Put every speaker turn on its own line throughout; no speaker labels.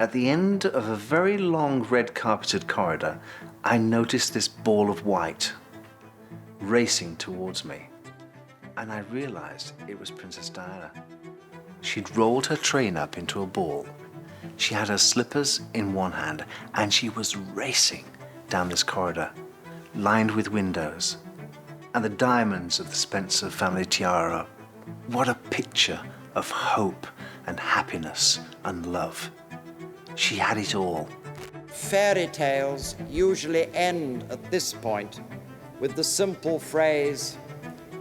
At the end of a very long red-carpeted corridor, I noticed this ball of white racing towards me, and I realized it was Princess Diana. She'd rolled her train up into a ball. She had her slippers in one hand, and she was racing down this corridor, lined with windows, and the diamonds of the Spencer family tiara. What a picture of hope and happiness and love. She had it all.
Fairy tales usually end at this point with the simple phrase,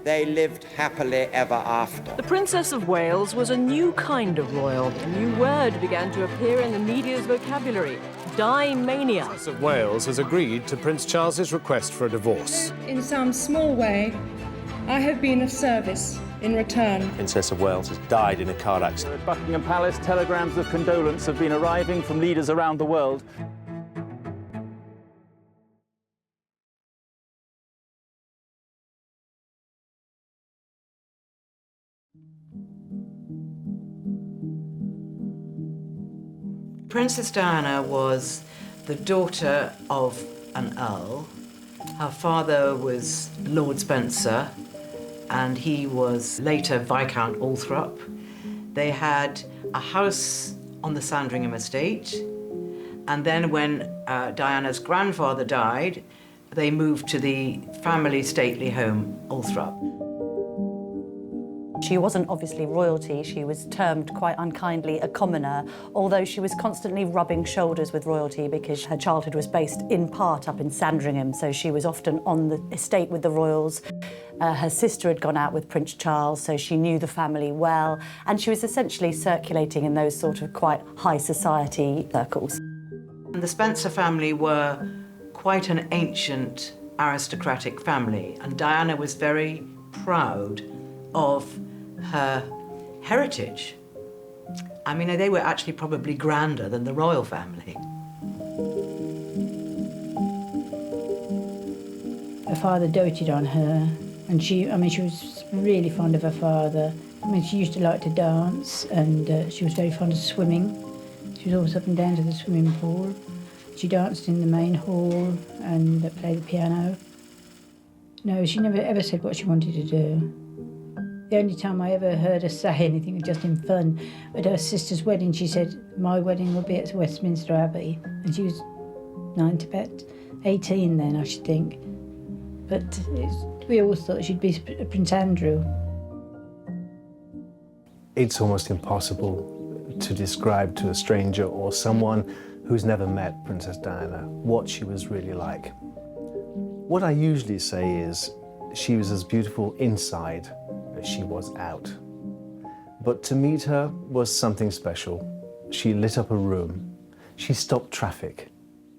"They lived happily ever after."
The Princess of Wales was a new kind of royal. A new word began to appear in the media's vocabulary, mania.
The Princess of Wales has agreed to Prince Charles's request for a divorce.
In some small way, I have been of service in return.
Princess of Wales has died in a car accident.
At Buckingham Palace, telegrams of condolence have been arriving from leaders around the world.
Princess Diana was the daughter of an earl. Her father was Lord Spencer, and he was later Viscount Althorp. They had a house on the Sandringham estate, and then when Diana's grandfather died, they moved to the family stately home, Althorp.
She wasn't obviously royalty. She was termed quite unkindly a commoner, although she was constantly rubbing shoulders with royalty because her childhood was based in part up in Sandringham, so she was often on the estate with the royals. Her sister had gone out with Prince Charles, so she knew the family well, and she was essentially circulating in those sort of quite high society circles.
The Spencer family were quite an ancient aristocratic family, and Diana was very proud of her heritage. I mean, they were actually probably grander than the royal family.
Her father doted on her, and she was really fond of her father. I mean, she used to like to dance, and she was very fond of swimming. She was always up and down to the swimming pool. She danced in the main hall and played the piano. No, she never ever said what she wanted to do. The only time I ever heard her say anything was just in fun. At her sister's wedding, she said, "My wedding will be at Westminster Abbey." And she was 18 then, I should think. But we always thought she'd be Prince Andrew.
It's almost impossible to describe to a stranger or someone who's never met Princess Diana what she was really like. What I usually say is she was as beautiful inside as she was out. But to meet her was something special. She lit up a room, she stopped traffic,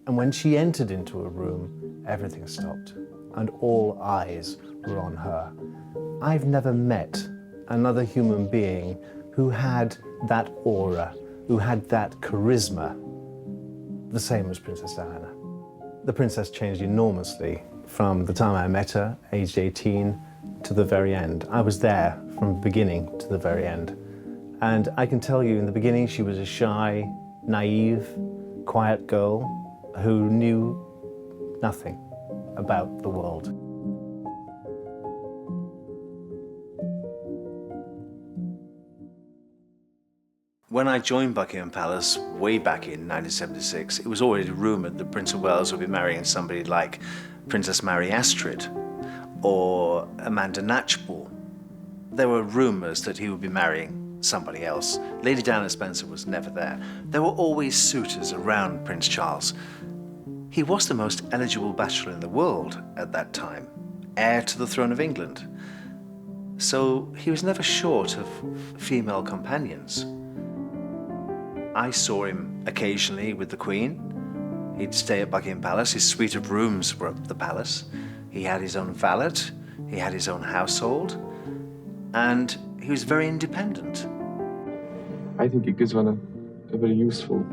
and when she entered into a room, everything stopped, and all eyes were on her. I've never met another human being who had that aura, who had that charisma, the same as Princess Diana. The princess changed enormously from the time I met her, aged 18, to the very end. I was there from the beginning to the very end. And I can tell you, in the beginning, she was a shy, naive, quiet girl who knew nothing about the world.
When I joined Buckingham Palace way back in 1976, it was already rumoured that Prince of Wales would be marrying somebody like Princess Mary Astrid or Amanda Knatchbull. There were rumours that he would be marrying somebody else. Lady Diana Spencer was never there. There were always suitors around Prince Charles. He was the most eligible bachelor in the world at that time, heir to the throne of England. So he was never short of female companions. I saw him occasionally with the Queen. He'd stay at Buckingham Palace. His suite of rooms were at the palace. He had his own valet, he had his own household, and he was very independent.
I think it gives one a very useful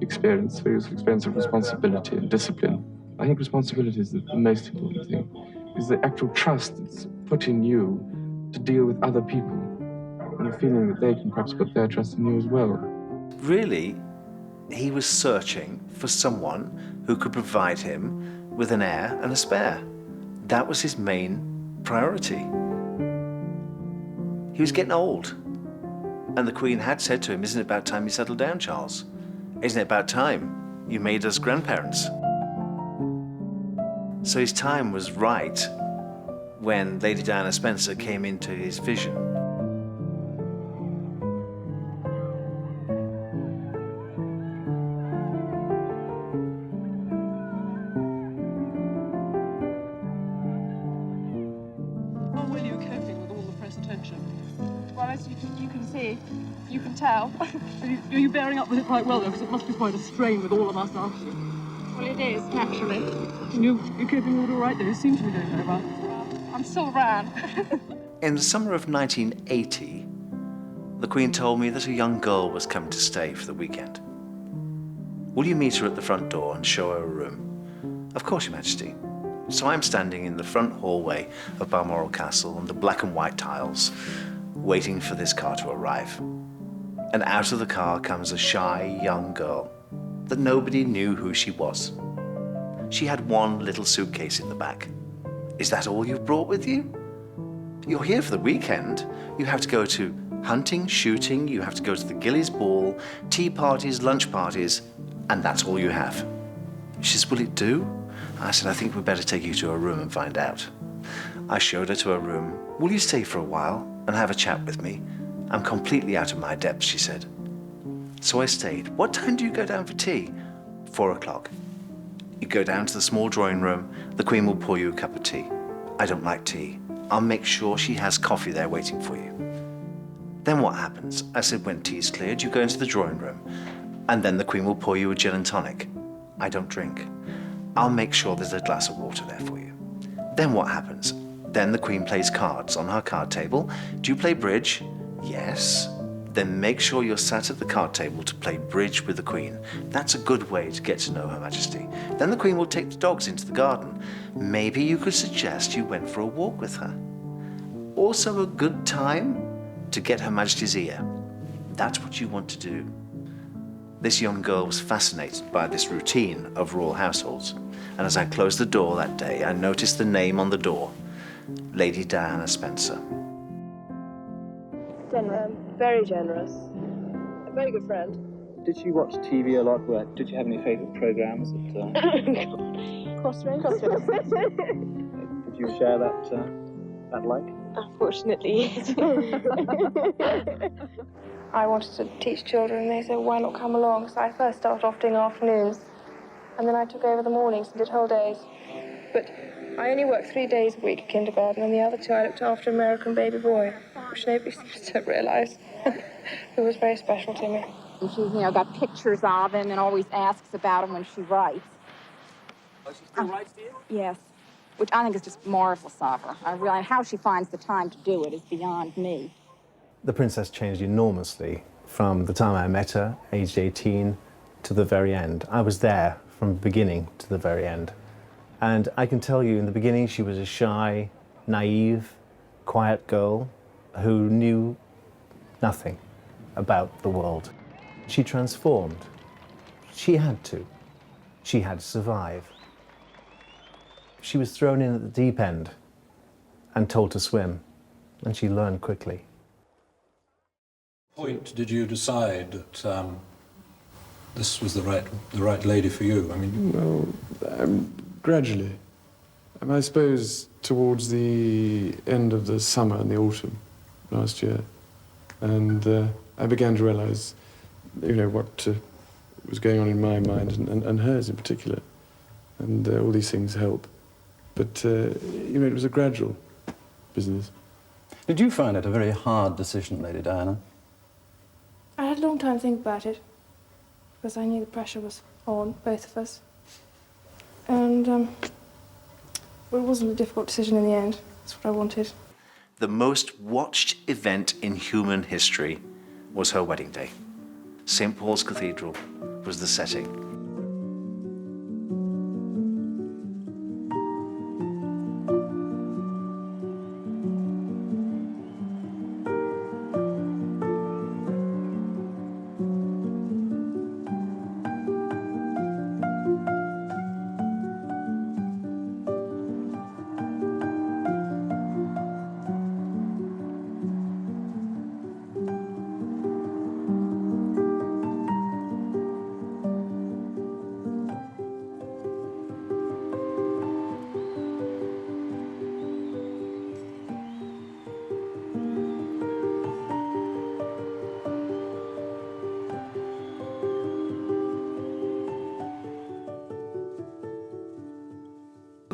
experience of responsibility and discipline. I think responsibility is the most important thing. It's the actual trust that's put in you to deal with other people, and the feeling that they can perhaps put their trust in you as well.
Really, He was searching for someone who could provide him with an heir and a spare. That was his main priority. He was getting old. And the Queen had said to him, "Isn't it about time you settled down, Charles? Isn't it about time you made us grandparents?" So his time was right when Lady Diana Spencer came into his vision.
How well are you coping with all the press attention? Well, as you can see, you can tell. Are you bearing up with it quite well, though? Because it must be quite a strain with all of us after you. Well, it is, naturally. You're coping with it all right, though. You seem to be doing very well. I'm still around.
In the summer of 1980, the Queen told me that a young girl was coming to stay for the weekend. "Will you meet her at the front door and show her a room?" "Of course, Your Majesty." So I'm standing in the front hallway of Balmoral Castle on the black and white tiles, waiting for this car to arrive. And out of the car comes a shy young girl that nobody knew who she was. She had one little suitcase in the back. "Is that all you've brought with you? You're here for the weekend. You have to go to hunting, shooting, you have to go to the Gillies Ball, tea parties, lunch parties, and that's all you have." She says, "Will it do?" I said, "I think we'd better take you to her room and find out." I showed her to her room. "Will you stay for a while and have a chat with me? I'm completely out of my depth," she said. So I stayed. "What time do you go down for tea?" 4 o'clock. You go down to the small drawing room. The Queen will pour you a cup of tea. "I don't like tea." "I'll make sure she has coffee there waiting for you." Then what happens? I said, "When tea's cleared, you go into the drawing room, and then the Queen will pour you a gin and tonic." "I don't drink." "I'll make sure there's a glass of water there for you." Then what happens? Then the Queen plays cards on her card table. "Do you play bridge?" "Yes." "Then make sure you're sat at the card table to play bridge with the Queen." That's a good way to get to know Her Majesty. Then the Queen will take the dogs into the garden. Maybe you could suggest you went for a walk with her. Also a good time to get Her Majesty's ear. That's what you want to do. This young girl was fascinated by this routine of royal households. And as I closed the door that day, I noticed the name on the door, Lady Diana Spencer.
Very generous. A very good friend.
Did you watch TV a lot? Did you have any favourite programmes?
Crossroads.
Did you share that like?
Unfortunately, yes. I wanted to teach children, and they said, "Why not come along?" So I first started off doing afternoons, and then I took over the mornings and did whole days. But I only worked 3 days a week at kindergarten, and the other 2 I looked after an American baby boy, which nobody seems to realise, who was very special to me.
And she's, got pictures of him and always asks about him when she writes.
Oh, she still writes to you?
Yes, which I think is just marvelous of her. I realize how she finds the time to do it is beyond me.
The princess changed enormously from the time I met her, aged 18, to the very end. I was there from the beginning to the very end. And I can tell you, in the beginning, she was a shy, naive, quiet girl who knew nothing about the world. She transformed. She had to. She had to survive. She was thrown in at the deep end and told to swim, and she learned quickly.
Point did you decide that this was the right lady for you? I mean,
well, gradually. I suppose towards the end of the summer and the autumn last year, and I began to realise, what was going on in my mind and hers in particular, and all these things help. But it was a gradual business.
Did you find it a very hard decision, Lady Diana?
I had a long time to think about it, because I knew the pressure was on both of us. And it wasn't a difficult decision in the end. That's what I wanted.
The most watched event in human history was her wedding day. St. Paul's Cathedral was the setting.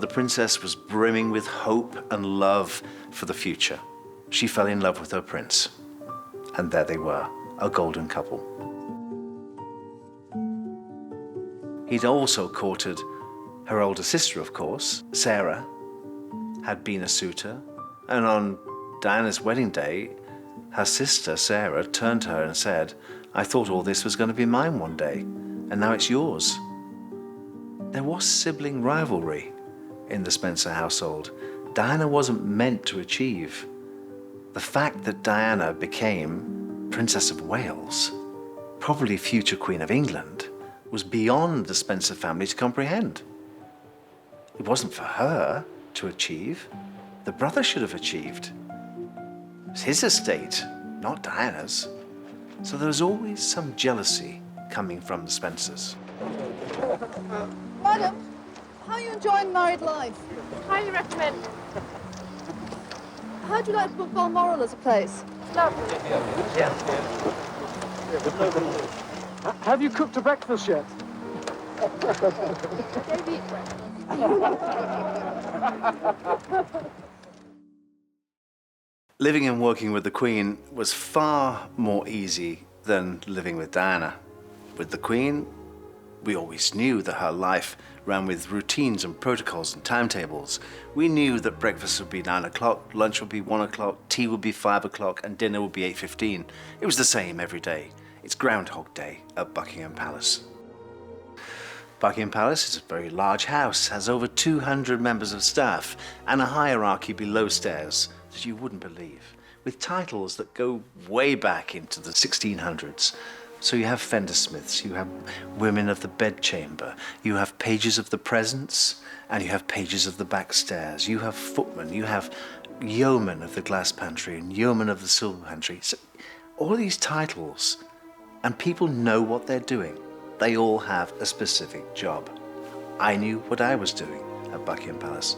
The princess was brimming with hope and love for the future. She fell in love with her prince. And there they were, a golden couple. He'd also courted her older sister, of course. Sarah had been a suitor, and on Diana's wedding day, her sister, Sarah, turned to her and said, "I thought all this was going to be mine one day, and now it's yours." There was sibling rivalry in the Spencer household. Diana wasn't meant to achieve. The fact that Diana became Princess of Wales, probably future Queen of England, was beyond the Spencer family to comprehend. It wasn't for her to achieve. The brother should have achieved. It was his estate, not Diana's. So there was always some jealousy coming from the Spencers.
Madam, how are you enjoying married life?
Highly recommend.
How do you like Balmoral as a place?
Lovely.
Have you cooked a breakfast yet?
Living and working with the Queen was far more easy than living with Diana. With the Queen, we always knew that her life ran with routines and protocols and timetables. We knew that breakfast would be 9 o'clock, lunch would be 1 o'clock, tea would be 5 o'clock, and dinner would be 8:15. It was the same every day. It's Groundhog Day at Buckingham Palace. Buckingham Palace is a very large house, has over 200 members of staff, and a hierarchy below stairs that you wouldn't believe, with titles that go way back into the 1600s. So you have fendersmiths, you have women of the bedchamber, you have pages of the presence, and you have pages of the backstairs. You have footmen, you have yeomen of the glass pantry and yeomen of the silver pantry. So all these titles, and people know what they're doing. They all have a specific job. I knew what I was doing at Buckingham Palace.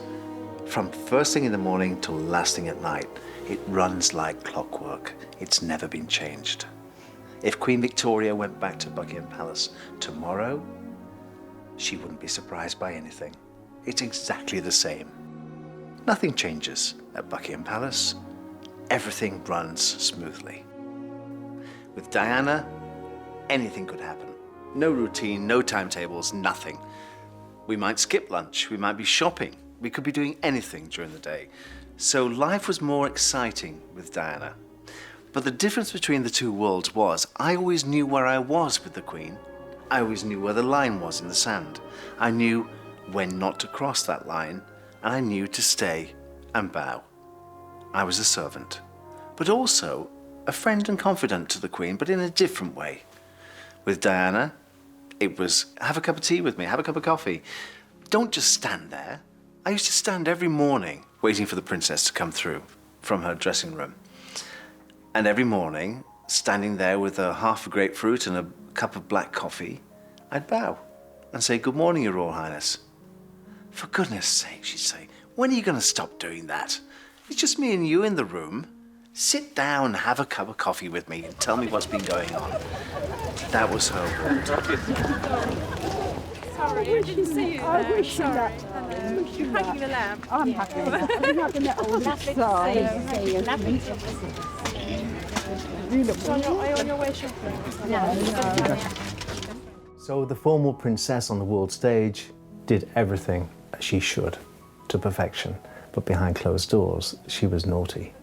From first thing in the morning till last thing at night, it runs like clockwork. It's never been changed. If Queen Victoria went back to Buckingham Palace tomorrow, she wouldn't be surprised by anything. It's exactly the same. Nothing changes at Buckingham Palace. Everything runs smoothly. With Diana, anything could happen. No routine, no timetables, nothing. We might skip lunch, we might be shopping, we could be doing anything during the day. So life was more exciting with Diana. But the difference between the two worlds was I always knew where I was with the Queen. I always knew where the line was in the sand. I knew when not to cross that line, and I knew to stay and bow. I was a servant, but also a friend and confidant to the Queen, but in a different way. With Diana, it was have a cup of tea with me, have a cup of coffee. Don't just stand there. I used to stand every morning waiting for the princess to come through from her dressing room. And every morning, standing there with a half a grapefruit and a cup of black coffee, I'd bow and say, "Good morning, Your Royal Highness." "For goodness sake," she'd say, "when are you going to stop doing that? It's just me and you in the room. Sit down, have a cup of coffee with me and tell me what's been going on." That was her world.
Sorry, I didn't see you there.
I wish you
Sorry.
that.
You're hugging the lamb.
I'm happy with that. I'm having that all this side.
Are you on your way shopping?
Yeah.
So the former princess on the world stage did everything as she should, to perfection. But behind closed doors, she was naughty.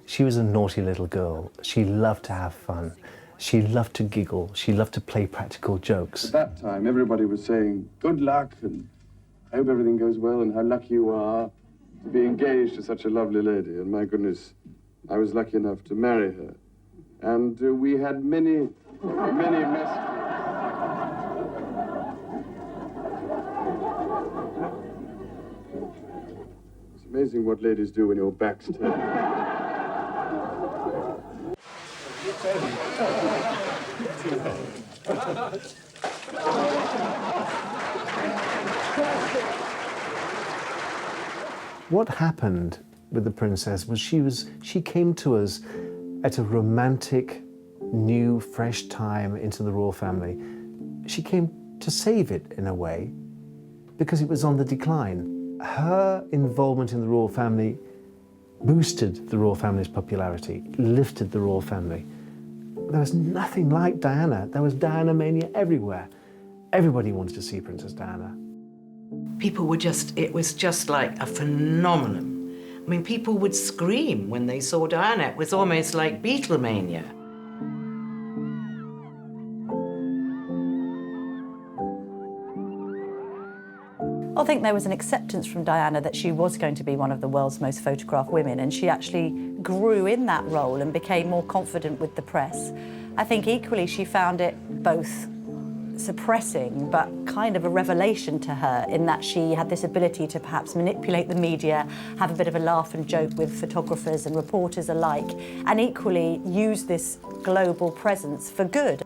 She was a naughty little girl. She loved to have fun. She loved to giggle. She loved to play practical jokes.
At that time, everybody was saying, "Good luck," and "I hope everything goes well," and "How lucky you are to be engaged to such a lovely lady." And my goodness, I was lucky enough to marry her. And we had many messages. It's amazing what ladies do when your back's turned.
What happened with the princess was she came to us at a romantic, new, fresh time into the royal family. She came to save it in a way because it was on the decline. her involvement in the royal family boosted the royal family's popularity, lifted the royal family. There was nothing like Diana. There was Diana mania everywhere. Everybody wanted to see Princess Diana.
People were it was just like a phenomenon. I mean, people would scream when they saw Diana. It was almost like Beatlemania.
I think there was an acceptance from Diana that she was going to be one of the world's most photographed women, and she actually grew in that role and became more confident with the press. I think equally she found it both suppressing but kind of a revelation to her in that she had this ability to perhaps manipulate the media, have a bit of a laugh and joke with photographers and reporters alike, and equally use this global presence for good.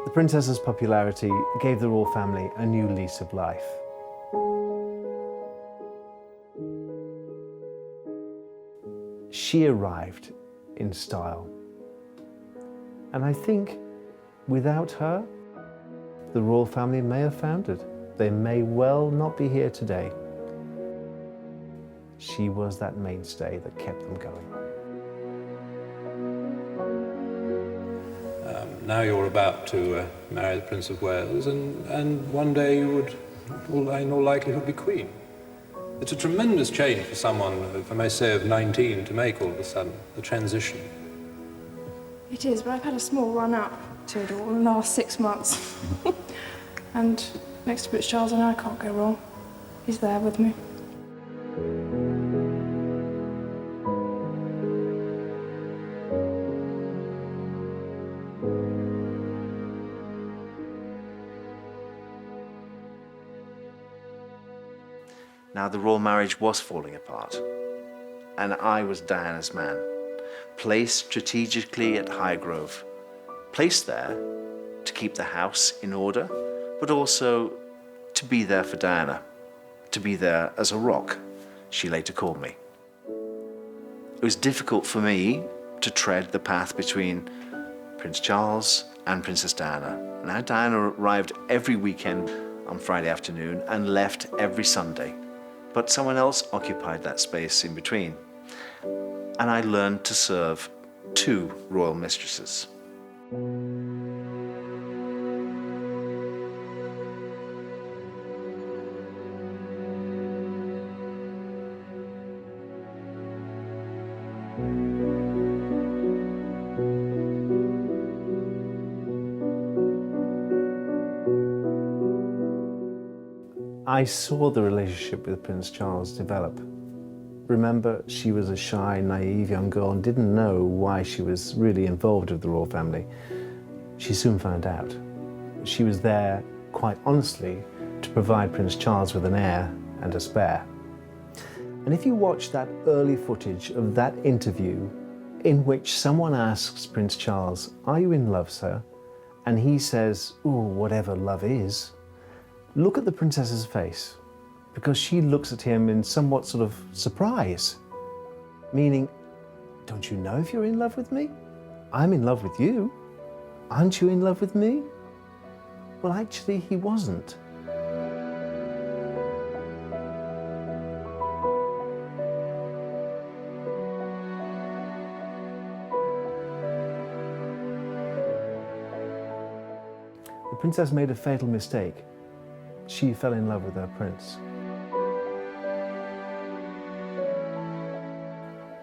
The princess's popularity gave the royal family a new lease of life. She arrived in style. And I think without her, the royal family may have foundered. They may well not be here today. She was that mainstay that kept them going.
Now you're about to marry the Prince of Wales, and one day you would, in all likelihood, be Queen. It's a tremendous change for someone, if I may say, of 19 to make all of a sudden, the transition.
It is, but I've had a small run-up to it all in the last 6 months. And next to Prince Charles, I can't go wrong. He's there with me.
Now, the royal marriage was falling apart, and I was Diana's man, placed strategically at Highgrove, placed there to keep the house in order, but also to be there for Diana, to be there as a rock, she later called me. It was difficult for me to tread the path between Prince Charles and Princess Diana. Now, Diana arrived every weekend on Friday afternoon and left every Sunday. But someone else occupied that space in between. And I learned to serve 2 royal mistresses.
I saw the relationship with Prince Charles develop. Remember, she was a shy, naive young girl and didn't know why she was really involved with the royal family. She soon found out. She was there, quite honestly, to provide Prince Charles with an heir and a spare. And if you watch that early footage of that interview in which someone asks Prince Charles, "Are you in love, sir?" and he says, "Ooh, whatever love is," look at the princess's face, because she looks at him in somewhat sort of surprise, meaning, "Don't you know if you're in love with me? I'm in love with you. Aren't you in love with me?" Well, actually, he wasn't. The princess made a fatal mistake. She fell in love with her prince.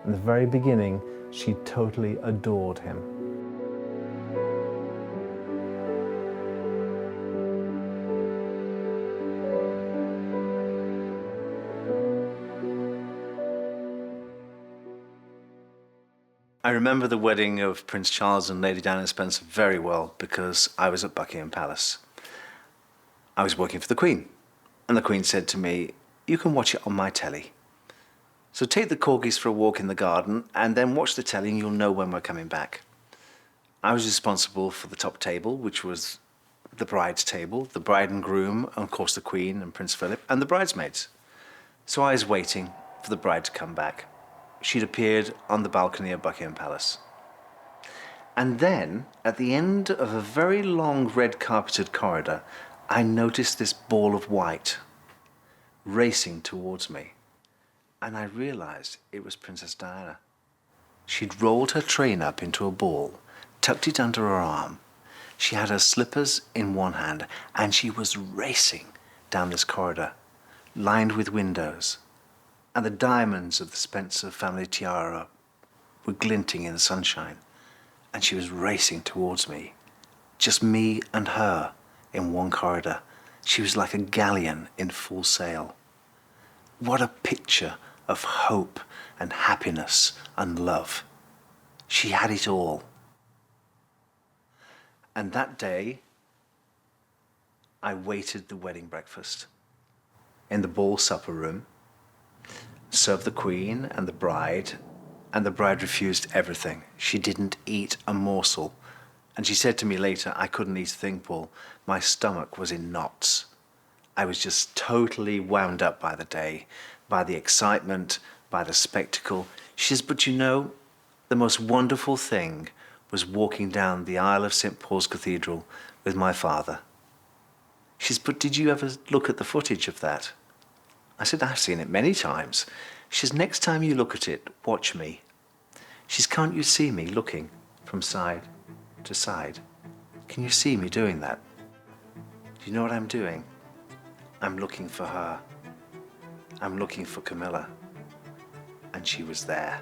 In the very beginning, she totally adored him.
I remember the wedding of Prince Charles and Lady Diana Spencer very well because I was at Buckingham Palace. I was working for the Queen, and the Queen said to me, "You can watch it on my telly. So take the corgis for a walk in the garden and then watch the telly and you'll know when we're coming back." I was responsible for the top table, which was the bride's table, the bride and groom, and of course the Queen and Prince Philip, and the bridesmaids. So I was waiting for the bride to come back. She'd appeared on the balcony of Buckingham Palace. And then, at the end of a very long red carpeted corridor, I noticed this ball of white racing towards me. And I realized it was Princess Diana. She'd rolled her train up into a ball, tucked it under her arm. She had her slippers in one hand, and she was racing down this corridor, lined with windows. And the diamonds of the Spencer family tiara were glinting in the sunshine. And she was racing towards me. Just me and her in one corridor. She was like a galleon in full sail. What a picture of hope and happiness and love. She had it all. And that day, I waited the wedding breakfast in the ball supper room, served the Queen and the bride refused everything. She didn't eat a morsel. And she said to me later, "I couldn't eat a thing, Paul. My stomach was in knots." I was just totally wound up by the day, by the excitement, by the spectacle. She says, "But you know, the most wonderful thing was walking down the aisle of St. Paul's Cathedral with my father." She says, "But did you ever look at the footage of that?" I said, "I've seen it many times." She says, "Next time you look at it, watch me." She says, "Can't you see me looking from side to side? Can you see me doing that? Do you know what I'm doing? I'm looking for her. I'm looking for Camilla." And she was there.